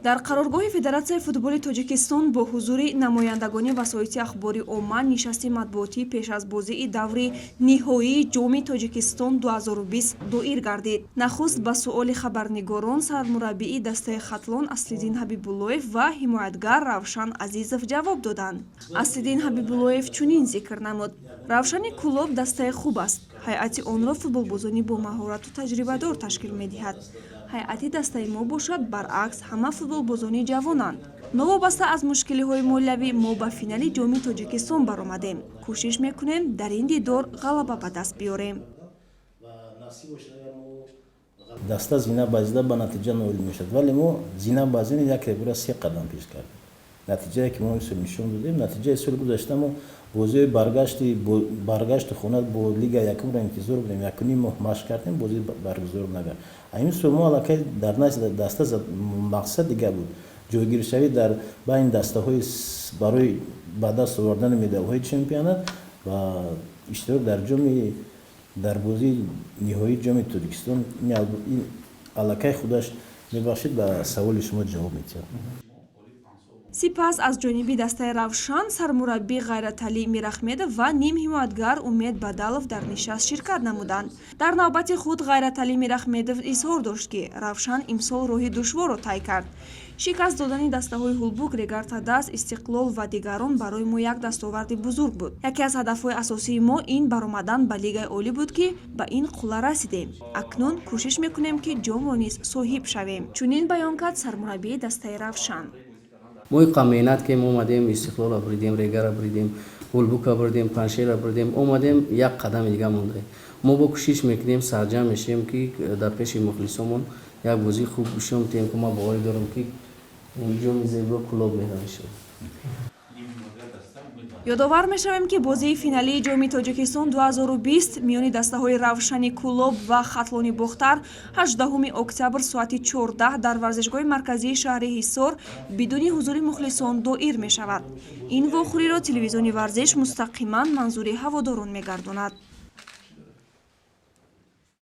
дар қароргоҳи Федератсияи футболи Тоҷикистон бо ҳузури намояндагони васоити ахбори omma нишасти матбуотӣ пеш аз бозии даври ниҳоии ҷоми Тоҷикистон 2020 доир гардид. Нахуст ба суоли хабарнигорон сармураббии дастаи хатлон Аслиддин Ҳабибуллоев ва ҳимоятгар Равшан Азизов ҷавоб доданд. Аслиддин Ҳабибуллоев чунин зикр намуд: Равшани Кулоб дастаи хуб аст. ҳайати онро футболбозони бо маҳорату таҷрибадор ташкил медиҳад. ҳайати дастаи мо бошад, баръакс ҳама футболбозони ҷавонанд. Новобаста аз мушкилиҳои молиявӣ мо ба финали ҷоми Тоҷикистон баромадем. Кӯшиш мекунем дар ин дидор ғалаба ба даст биёрем. даста зина базида ба натиҷа ноил мешавад, вале мо зина базини як ребура 3 қадам пеш кардем. натиҷае ки мо имсол нишон додем, натиҷаи соли гузашта мо бозии баргашти хона бо лига якумро интизор будем, 1.5 моҳ машқ кардем, бози баргузор нагар. Имсол мо аллакай дар назди даста мақсад дига буд, ҷойгиршавӣ дар байни дастаҳои барои ба даст овардани медалҳои чемпионат ва иштирок дар бозии ниҳоии ҷоми Тоҷикистон. Ин аллакай худаш мебахшед ба саволи шумо ҷавоб медиҳад. Сипас аз ҷониби дастаи Равшан сармураббӣ Ғайраталӣ Мирахмедов ва ним ҳимоятгар Умед Бадалов дар нишаст ширкат намуданд. Дар навбати худ Ғайраталӣ Мирахмедов изҳор дошт, ки Равшан имсол роҳи душворро тай кард. Шикаст додани дастаҳои ҳулбук, Регартадас, Истиқлол ва дигарон барои мо як дастоварди бузург буд. Яке аз ҳадафҳои асосии мо ин баромадан ба Лигаи олӣ буд, ки ба ин қулла расидем. Акнун кӯшиш мекунем, ки ҷомро низ соҳиб шавем. Чунин баён кард сармураббии дастаи Равшан. мо қамеинат ки мо омадем Истиқлола буридем, Регара буридем, Ҳулбука буридем, Паншера буридем, омадем як қадами дига монда. Мо бо кӯшиш мекунем, сарҷам мешем, ки дар пеши мухлисомон як бозии хуб гӯшон тем, ки ма боварӣ дорам, ки ҷоми зебро Кулоб меравишад. Ёдовар мешавем, ки бозии финалии ҷоми Тоҷикистон 2020 миёни дастаҳои Равшани Кулоб ва Хатлони Бохтар 18 октябр соати 14 дар варзишгоҳи марказии шаҳри Ҳисор бидуни ҳузури мухлисон доир мешавад. Ин вохӯриро телевизиони варзиш мустақиман манзури ҳаводорон мегардонад.